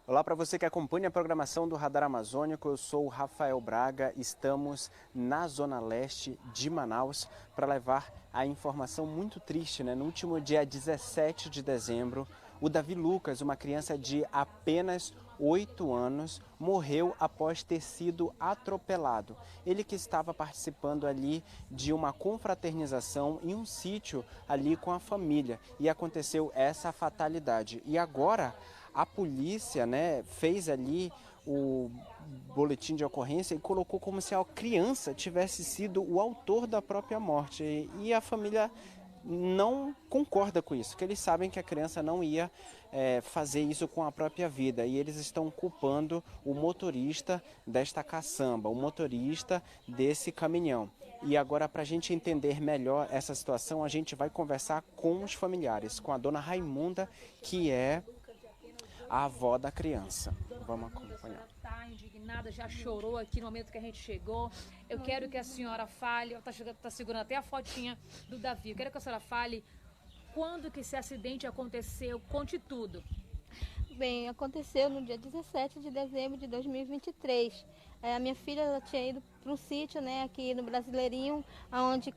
Olá para você que acompanha a programação do Radar Amazônico, eu sou o Rafael Braga, estamos na zona leste de Manaus para levar a informação muito triste, né? No último dia 17 de dezembro, o Davi Lucas, uma criança de apenas 8 anos, morreu após ter sido atropelado. Ele que estava participando ali de uma confraternização em um sítio ali com a família e aconteceu essa fatalidade. E agora a polícia, né, fez ali o boletim de ocorrência e colocou como se a criança tivesse sido o autor da própria morte. E a família não concorda com isso, que eles sabem que a criança não ia fazer isso com a própria vida. E eles estão culpando o motorista desta caçamba, o motorista desse caminhão. E agora, para a gente entender melhor essa situação, a gente vai conversar com os familiares, com a dona Raimunda, que é a avó da criança. Vamos acompanhar. Está indignada, já chorou aqui no momento que a gente chegou. Eu quero que a senhora fale, está segurando até a fotinha do Davi. Eu quero que a senhora fale quando que esse acidente aconteceu, conte tudo. Bem, aconteceu no dia 17 de dezembro de 2023. A minha filha tinha ido para um sítio, né, aqui no Brasileirinho,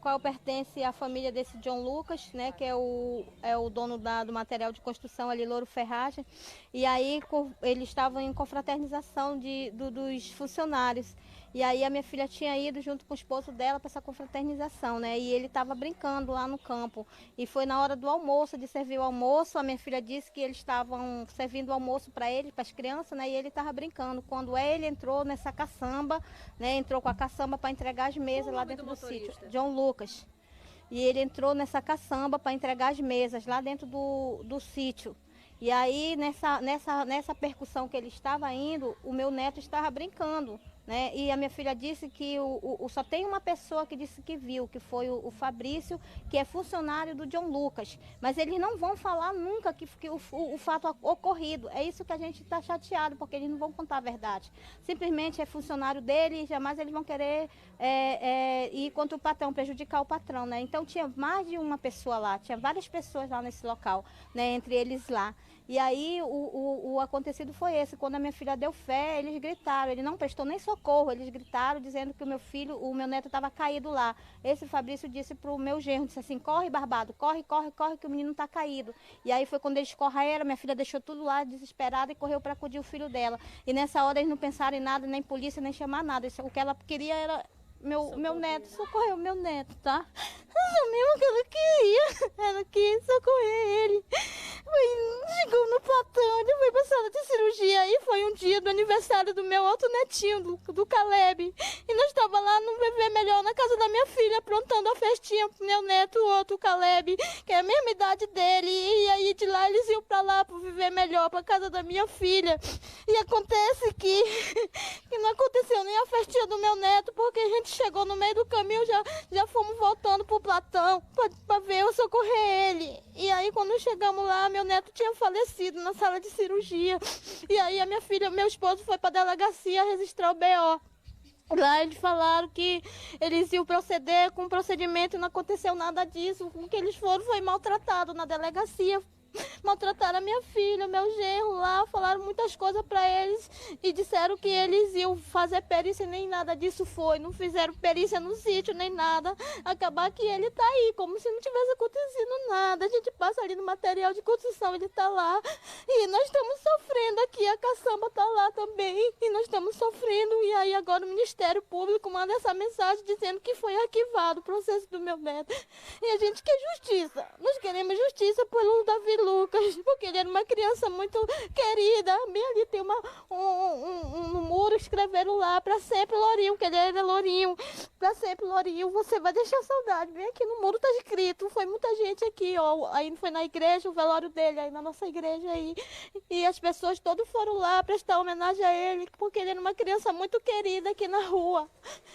qual pertence à família desse John Lucas, né, que é o dono do material de construção ali, Louro Ferragem. E aí eles estavam em confraternização dos funcionários. E aí a minha filha tinha ido junto com o esposo dela para essa confraternização, né? E ele estava brincando lá no campo. E foi na hora do almoço, de servir o almoço, a minha filha disse que eles estavam servindo o almoço para ele, para as crianças, né? E ele estava brincando. Quando ele entrou nessa caçamba, né? Entrou com a caçamba para entregar as mesas lá dentro do sítio. John Lucas. E ele entrou nessa caçamba para entregar as mesas lá dentro do sítio. E aí, nessa percussão que ele estava indo, o meu neto estava brincando, né? E a minha filha disse que só tem uma pessoa que disse que viu, que foi o Fabrício, que é funcionário do John Lucas. Mas eles não vão falar nunca que o fato ocorrido. É isso que a gente está chateado, porque eles não vão contar a verdade. Simplesmente é funcionário dele e jamais eles vão querer ir contra o patrão, prejudicar o patrão, né? Então tinha mais de uma pessoa lá, tinha várias pessoas lá nesse local, né? Entre eles lá. E aí o acontecido foi esse, quando a minha filha deu fé, eles gritaram, ele não prestou nem socorro, eles gritaram dizendo que o meu neto estava caído lá. Esse Fabrício disse para o meu genro, disse assim, corre Barbado, corre, corre, corre que o menino está caído. E aí foi quando eles correram, minha filha deixou tudo lá desesperada e correu para acudir o filho dela. E nessa hora eles não pensaram em nada, nem polícia, nem chamar nada, o que ela queria era meu neto, socorreu meu neto, tá? Isso mesmo que ela queria, ela quis socorrer ele. Chegou no platão, ele foi pra sala de cirurgia e foi um dia do aniversário do meu outro netinho, do Caleb. E nós estávamos lá no Viver Melhor, na casa da minha filha, aprontando a festinha pro meu neto, o outro Caleb, que é a mesma idade dele. E aí de lá eles iam pra lá pro Viver Melhor, pra casa da minha filha. E acontece que não aconteceu nem a festinha do meu neto, porque a gente chegou no meio do caminho, já fomos voltando pro platão pra ver eu socorrer ele. E aí quando chegamos lá, meu neto tinha falecido na sala de cirurgia. E aí a minha filha, meu esposo foi pra delegacia registrar o BO. Lá eles falaram que eles iam proceder com o procedimento e não aconteceu nada disso. O que eles foram foi maltratado na delegacia. Maltrataram a minha filha, meu genro lá, falaram muitas coisas para eles e disseram que eles iam fazer perícia, nem nada disso foi, não fizeram perícia no sítio, nem nada. Acabar que ele tá aí, como se não tivesse acontecido nada. A gente passa ali no material de construção, ele tá lá e nós estamos sofrendo aqui, a caçamba tá lá também e nós estamos sofrendo. E aí agora o Ministério Público manda essa mensagem dizendo que foi arquivado o processo do meu neto. E a gente quer justiça, nós queremos justiça pelo Davi Lucas, porque ele era uma criança muito querida. Bem ali tem um muro, escreveram lá, para sempre Lourinho, que ele era Lourinho, para sempre Lourinho, você vai deixar saudade. Bem aqui no muro tá escrito, foi muita gente aqui, ó, aí foi na igreja, o velório dele, aí na nossa igreja aí, e as pessoas todas foram lá prestar homenagem a ele, porque ele era uma criança muito querida aqui na rua.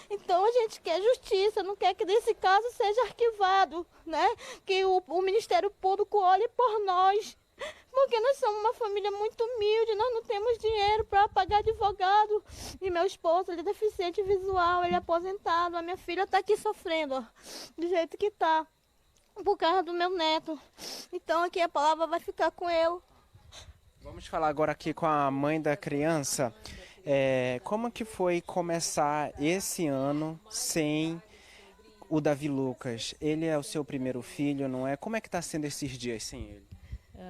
Então a gente quer justiça, não quer que desse caso seja arquivado, né? Que o Ministério Público olhe por nós, porque nós somos uma família muito humilde, nós não temos dinheiro para pagar advogado. E meu esposo, ele é deficiente visual, ele é aposentado, a minha filha está aqui sofrendo, ó, do jeito que está, por causa do meu neto. Então aqui a palavra vai ficar com eu. Vamos falar agora aqui com a mãe da criança. Como que foi começar esse ano sem o Davi Lucas? Ele é o seu primeiro filho, não é? Como é que está sendo esses dias sem ele?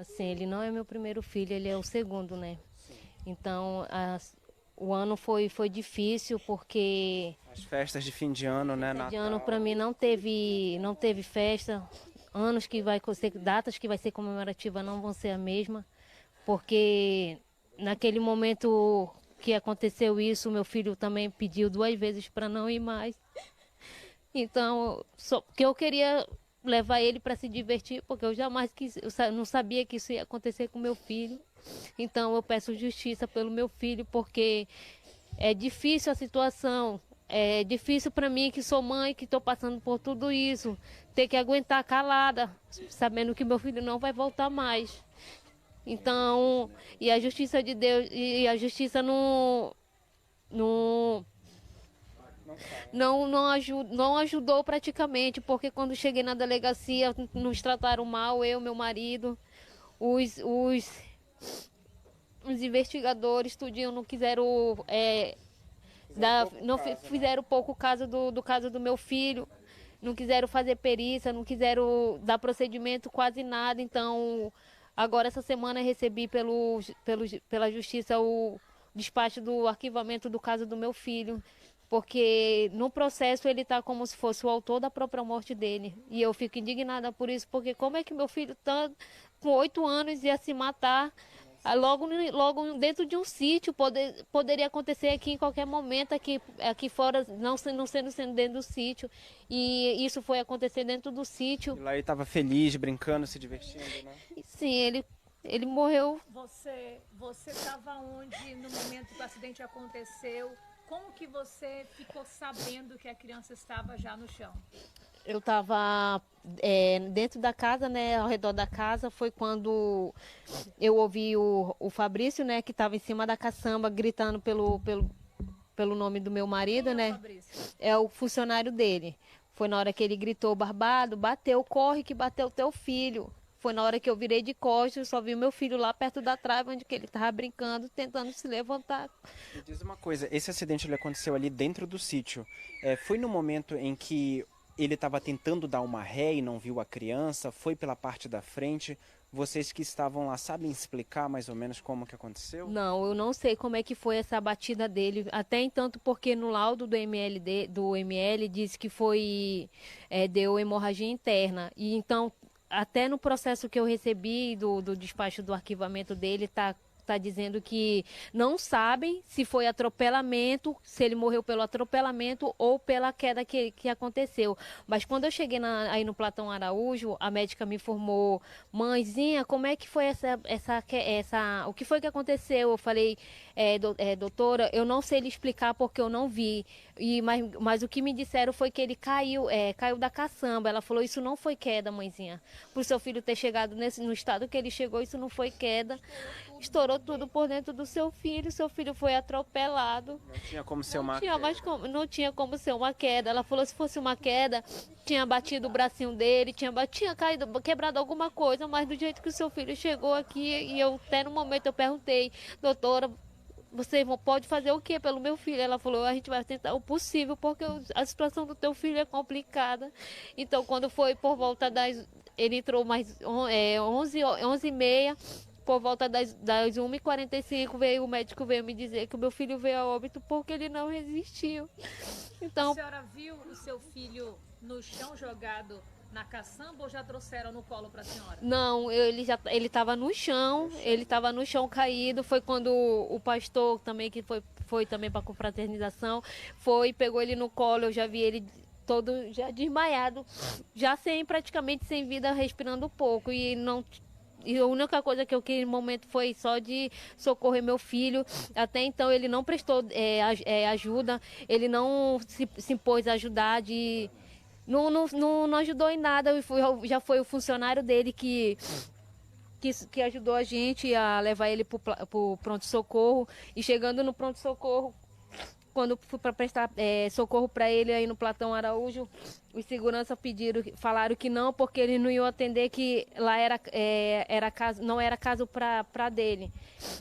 Assim, ele não é meu primeiro filho, ele é o segundo, né? Então, o ano foi difícil porque As festas de fim de ano, né? de ano para mim não teve festa. Anos que vai ser, datas que vai ser comemorativa não vão ser a mesma, porque naquele momento que aconteceu isso, meu filho também pediu 2 vezes para não ir mais. Então, só porque eu queria levar ele para se divertir, porque eu jamais quis, não sabia que isso ia acontecer com meu filho. Então, eu peço justiça pelo meu filho, porque é difícil a situação. É difícil para mim, que sou mãe, que estou passando por tudo isso, ter que aguentar calada, sabendo que meu filho não vai voltar mais. Então, e a justiça de Deus, e a justiça não ajudou praticamente, porque quando cheguei na delegacia, nos trataram mal, eu, meu marido, os investigadores, tudinho, não quiseram, fizeram pouco caso do caso do meu filho, não quiseram fazer perícia, não quiseram dar procedimento, quase nada. Então, agora essa semana eu recebi pela justiça o despacho do arquivamento do caso do meu filho, porque no processo ele está como se fosse o autor da própria morte dele. E eu fico indignada por isso, porque como é que meu filho está com 8 anos ia se matar logo dentro de um sítio? Poderia acontecer aqui em qualquer momento, aqui fora, não sendo dentro do sítio. E isso foi acontecer dentro do sítio. E lá ele estava feliz, brincando, se divertindo, né? Sim, ele morreu. Você estava onde no momento que o acidente aconteceu? Como que você ficou sabendo que a criança estava já no chão? Eu estava dentro da casa, né, ao redor da casa. Foi quando eu ouvi o Fabrício, né, que estava em cima da caçamba, gritando pelo nome do meu marido. Quem é né? o Fabrício? É o funcionário dele. Foi na hora que ele gritou: Barbado, bateu, corre que bateu teu filho. Foi na hora que eu virei de costas, só vi meu filho lá perto da trave, onde que ele estava brincando, tentando se levantar. Me diz uma coisa, esse acidente ele aconteceu ali dentro do sítio. Foi no momento em que ele estava tentando dar uma ré e não viu a criança? Foi pela parte da frente? Vocês que estavam lá sabem explicar mais ou menos como que aconteceu? Não, eu não sei como é que foi essa batida dele, até entanto, porque no laudo do ML diz que deu hemorragia interna. E então, até no processo que eu recebi do despacho do arquivamento dele, tá dizendo que não sabem se foi atropelamento, se ele morreu pelo atropelamento ou pela queda que aconteceu. Mas quando eu cheguei aí no Platão Araújo, a médica me informou: mãezinha, como é que foi o que foi que aconteceu? Eu falei: doutora, eu não sei lhe explicar porque eu não vi. Mas o que me disseram foi que ele caiu da caçamba. Ela falou: isso não foi queda, mãezinha. Por seu filho ter chegado no estado que ele chegou, isso não foi queda. Estourou tudo por dentro do seu filho foi atropelado. Não tinha como ser uma queda. Não tinha como ser uma queda. Ela falou: se fosse uma queda, tinha batido o bracinho dele, tinha caído, quebrado alguma coisa, mas do jeito que o seu filho chegou aqui, e eu até no momento eu perguntei: doutora, você pode fazer o que pelo meu filho? Ela falou: a gente vai tentar o possível, porque a situação do teu filho é complicada. Então, quando foi por volta ele entrou mais 11h30, por volta das 1h45, o médico veio me dizer que o meu filho veio a óbito porque ele não resistiu. Então, a senhora viu o seu filho no chão jogado na caçamba ou já trouxeram no colo para a senhora? Não, ele estava no chão, caído. Foi quando o pastor também, que foi também para confraternização, pegou ele no colo. Eu já vi ele todo já desmaiado, já praticamente sem vida, respirando pouco. E a única coisa que eu quis no momento foi só de socorrer meu filho. Até então ele não prestou ajuda, ele não se impôs a ajudar, não ajudou em nada. Já foi o funcionário dele que ajudou a gente a levar ele para o pronto-socorro. E chegando no pronto-socorro, quando fui para prestar socorro para ele aí no Platão Araújo, os seguranças falaram que não, porque eles não iam atender, que lá era caso, não era caso para dele.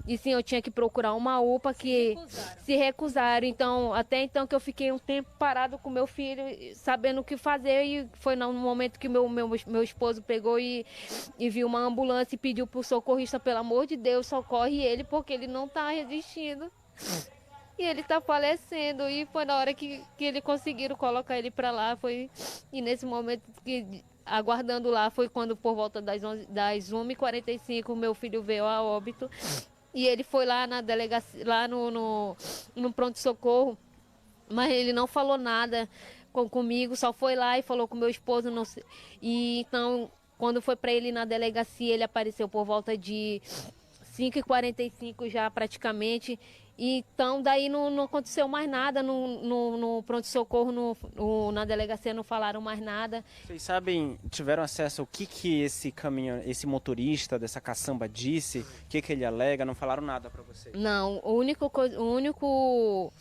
E sim, eu tinha que procurar uma UPA que se recusaram. Então, até então que eu fiquei um tempo parado com meu filho, sabendo o que fazer, e foi no momento que meu esposo pegou e viu uma ambulância e pediu pro socorrista, pelo amor de Deus, socorre ele, porque ele não tá resistindo. E ele tá falecendo. E foi na hora que eles conseguiram colocar ele para lá. E nesse momento que aguardando lá, foi quando por volta das 1h45 meu filho veio a óbito. E ele foi lá na delegacia, lá no pronto-socorro, mas ele não falou nada comigo, só foi lá e falou com meu esposo. Não sei. E então, quando foi para ele ir na delegacia, ele apareceu por volta de 5h45 já praticamente. Então, daí não aconteceu mais nada no pronto-socorro, na delegacia não falaram mais nada. Vocês sabem, tiveram acesso ao que esse caminhão, esse motorista dessa caçamba disse? O que ele alega? Não falaram nada para vocês? Não, o único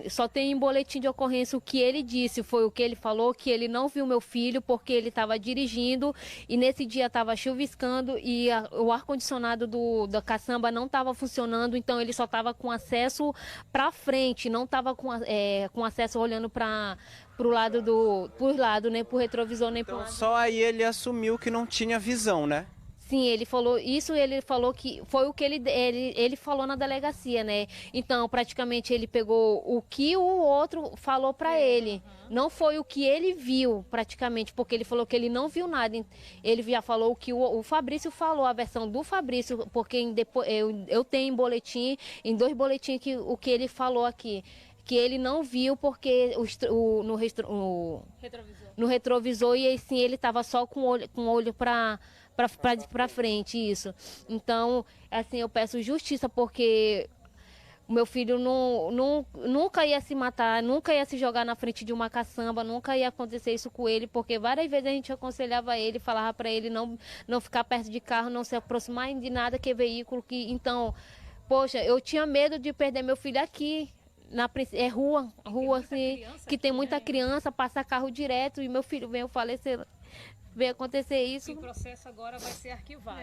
só tem em boletim de ocorrência o que ele disse, foi o que ele falou, que ele não viu meu filho porque ele estava dirigindo e nesse dia estava chuviscando e o ar-condicionado da caçamba não estava funcionando, então ele só estava com acesso para frente, não estava com acesso olhando para pro lado, nem pro retrovisor, nem pro lado. Só aí ele assumiu que não tinha visão, né? Sim, ele falou isso, ele falou que foi o que ele falou na delegacia, né? Então, praticamente ele pegou o que o outro falou para ele. Não foi o que ele viu, praticamente, porque ele falou que ele não viu nada. Ele já falou o que o Fabrício falou, a versão do Fabrício, porque eu tenho em boletim, em 2 boletins o que ele falou aqui. Que ele não viu porque no retrovisor e assim ele estava só com o olho para frente, isso. Então, assim, eu peço justiça porque o meu filho nunca ia se matar, nunca ia se jogar na frente de uma caçamba, nunca ia acontecer isso com ele, porque várias vezes a gente aconselhava ele, falava para ele não ficar perto de carro, não se aproximar de nada que veículo. Então, poxa, eu tinha medo de perder meu filho aqui. Rua assim, que tem muita criança, passa carro direto e meu filho veio falecer, veio acontecer isso. E o processo agora vai ser arquivado.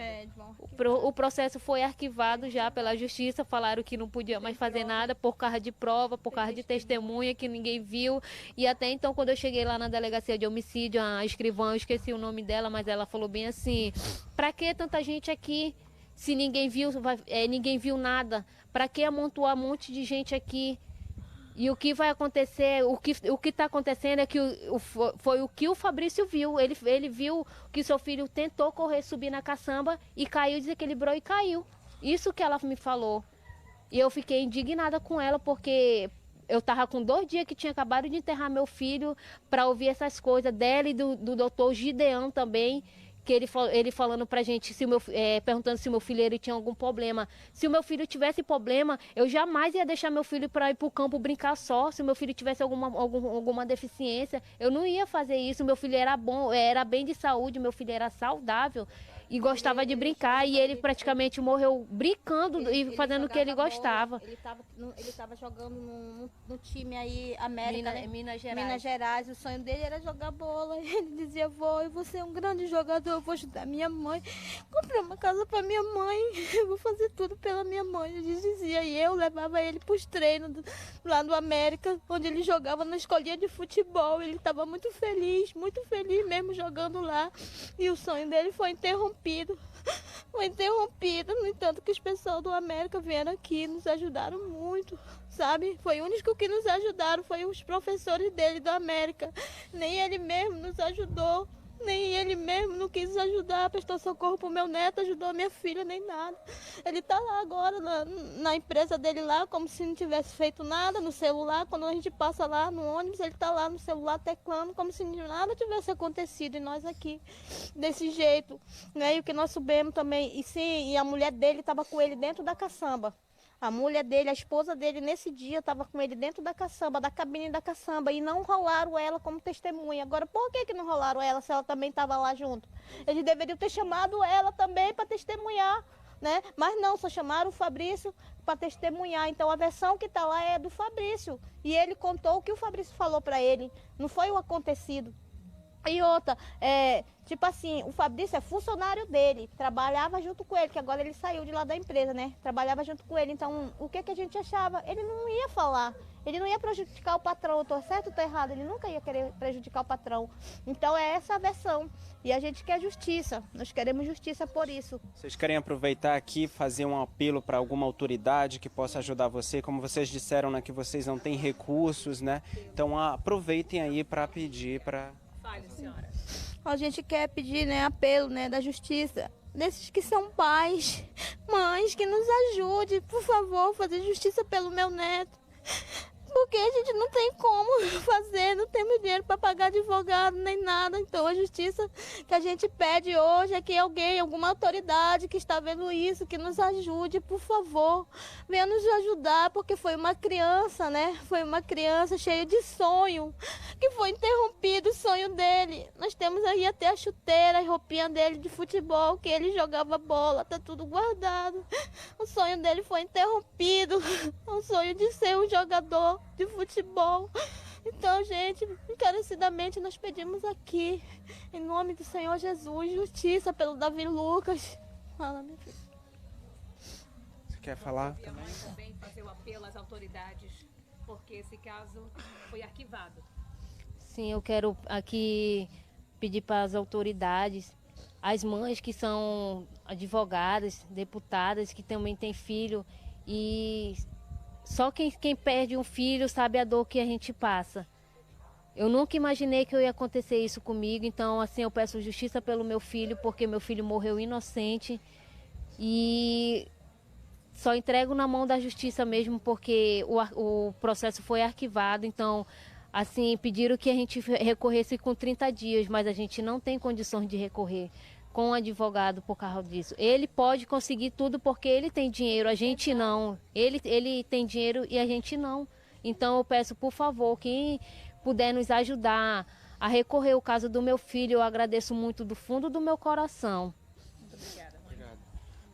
O processo foi arquivado já pela justiça, falaram que não podia mais fazer nada por causa de prova, por causa de testemunha que ninguém viu. E até então, quando eu cheguei lá na delegacia de homicídio, a escrivã, eu esqueci o nome dela, mas ela falou bem assim: pra que tanta gente aqui? Se ninguém viu nada, pra que amontoar um monte de gente aqui? E o que vai acontecer, o que está acontecendo é que foi o que o Fabrício viu. Ele viu que seu filho tentou subir na caçamba e caiu, desequilibrou e caiu. Isso que ela me falou. E eu fiquei indignada com ela porque eu estava com 2 dias que tinha acabado de enterrar meu filho para ouvir essas coisas dela e do doutor Gideão também. Que ele falando pra gente, perguntando se o meu filho tinha algum problema. Se o meu filho tivesse problema, eu jamais ia deixar meu filho para ir pro campo brincar só. Se o meu filho tivesse alguma deficiência, eu não ia fazer isso. Meu filho era bom, era bem de saúde, meu filho era saudável e gostava de brincar. E ele praticamente morreu brincando e fazendo o que ele gostava. Ele estava jogando no time aí, América, Minas Gerais. Minas Gerais. O sonho dele era jogar bola. Ele dizia: vô, eu vou ser um grande jogador, eu vou ajudar minha mãe. Comprei uma casa para minha mãe, eu vou fazer tudo pela minha mãe. Ele dizia, e eu levava ele para os treinos lá no América, onde ele jogava na escolinha de futebol. Ele estava muito feliz mesmo jogando lá. E o sonho dele foi interrompido. Foi interrompido, no entanto que os pessoal do América vieram aqui, nos ajudaram muito, sabe? Foi o único que nos ajudaram, foi os professores dele do América. Nem ele mesmo nos ajudou, nem ele mesmo não quis ajudar, prestou socorro pro meu neto, ajudou a minha filha, nem nada. Ele tá lá agora, na empresa dele lá, como se não tivesse feito nada, no celular. Quando a gente passa lá no ônibus, ele tá lá no celular teclando, como se nada tivesse acontecido. E nós aqui, desse jeito, né? E o que nós subimos também, e a mulher dele tava com ele dentro da caçamba. A mulher dele, a esposa dele, nesse dia, estava com ele dentro da caçamba, da cabine da caçamba, e não rolaram ela como testemunha. Agora, por que não rolaram ela se ela também estava lá junto? Eles deveriam ter chamado ela também para testemunhar, né? Mas não, só chamaram o Fabrício para testemunhar. Então a versão que está lá é do Fabrício. E ele contou o que o Fabrício falou para ele, não foi o acontecido. E outra, tipo assim, o Fabrício é funcionário dele, trabalhava junto com ele, que agora ele saiu de lá da empresa, né? Trabalhava junto com ele, então o que a gente achava? Ele não ia falar, ele não ia prejudicar o patrão, eu tô certo ou tô errado? Ele nunca ia querer prejudicar o patrão. Então é essa a versão. E a gente quer justiça, nós queremos justiça por isso. Vocês querem aproveitar aqui, fazer um apelo para alguma autoridade que possa ajudar você? Como vocês disseram, né, que vocês não têm recursos, né? Então aproveitem aí para pedir para... Fale, senhora. A gente quer pedir, né, apelo, né, da justiça, desses que são pais, mães, que nos ajude, por favor, fazer justiça pelo meu neto. Porque a gente não tem como fazer, não temos dinheiro para pagar advogado nem nada. Então a justiça que a gente pede hoje é que alguém, alguma autoridade que está vendo isso, que nos ajude, por favor. Venha nos ajudar, porque foi uma criança, né? Foi uma criança cheia de sonho, que foi interrompido o sonho dele. Nós temos aí até a chuteira, a roupinha dele de futebol, que ele jogava bola, tá tudo guardado. O sonho dele foi interrompido, o sonho de ser um jogador de futebol. Então, gente, encarecidamente nós pedimos aqui, em nome do Senhor Jesus, justiça pelo Davi Lucas. Fala, minha filha. Você quer falar? E a mãe também fazer o apelo às autoridades, porque esse caso foi arquivado. Sim, eu quero aqui pedir para as autoridades, as mães que são advogadas, deputadas, que também têm filho, e só quem perde um filho sabe a dor que a gente passa. Eu nunca imaginei que ia acontecer isso comigo, então assim eu peço justiça pelo meu filho, porque meu filho morreu inocente e só entrego na mão da justiça mesmo, porque o processo foi arquivado, então assim pediram que a gente recorresse com 30 dias, mas a gente não tem condições de recorrer com o advogado por causa disso. Ele pode conseguir tudo porque ele tem dinheiro, a gente não. Ele tem dinheiro e a gente não. Então eu peço, por favor, quem puder nos ajudar a recorrer o caso do meu filho, eu agradeço muito do fundo do meu coração. Muito obrigada, mãe. Obrigado.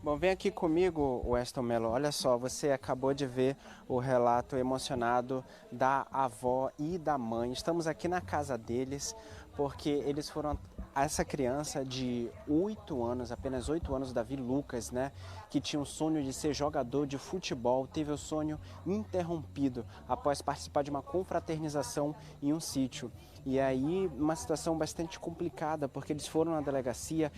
Bom, vem aqui comigo, Weston Mello. Olha só, você acabou de ver o relato emocionado da avó e da mãe. Estamos aqui na casa deles porque eles foram... Essa criança de 8 anos, apenas 8 anos, Davi Lucas, né, que tinha o sonho de ser jogador de futebol, teve o sonho interrompido após participar de uma confraternização em um sítio. E aí, uma situação bastante complicada, porque eles foram na delegacia,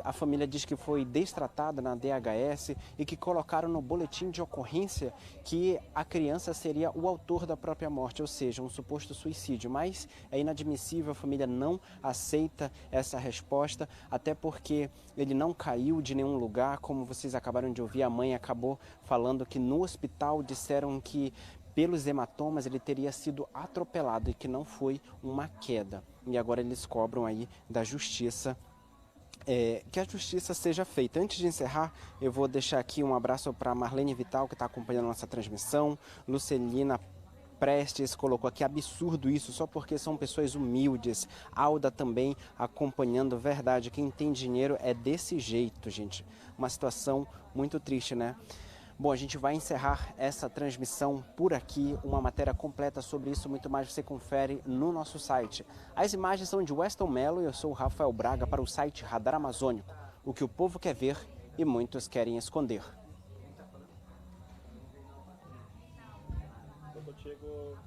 a família diz que foi destratada na DHS e que colocaram no boletim de ocorrência que a criança seria o autor da própria morte, ou seja, um suposto suicídio. Mas é inadmissível, a família não aceita essa resposta, até porque ele não caiu de nenhum lugar, como vocês acabaram de ouvir, a mãe acabou falando que no hospital disseram que pelos hematomas ele teria sido atropelado e que não foi uma queda. E agora eles cobram aí da justiça, que a justiça seja feita. Antes de encerrar, eu vou deixar aqui um abraço para Marlene Vital, que está acompanhando a nossa transmissão, Lucelina Prestes colocou aqui, absurdo isso, só porque são pessoas humildes. Alda também acompanhando, verdade, quem tem dinheiro é desse jeito, gente. Uma situação muito triste, né? Bom, a gente vai encerrar essa transmissão por aqui. Uma matéria completa sobre isso, muito mais você confere no nosso site. As imagens são de Weston Mello e eu sou o Rafael Braga para o site Radar Amazônico. O que o povo quer ver e muitos querem esconder. Contigo.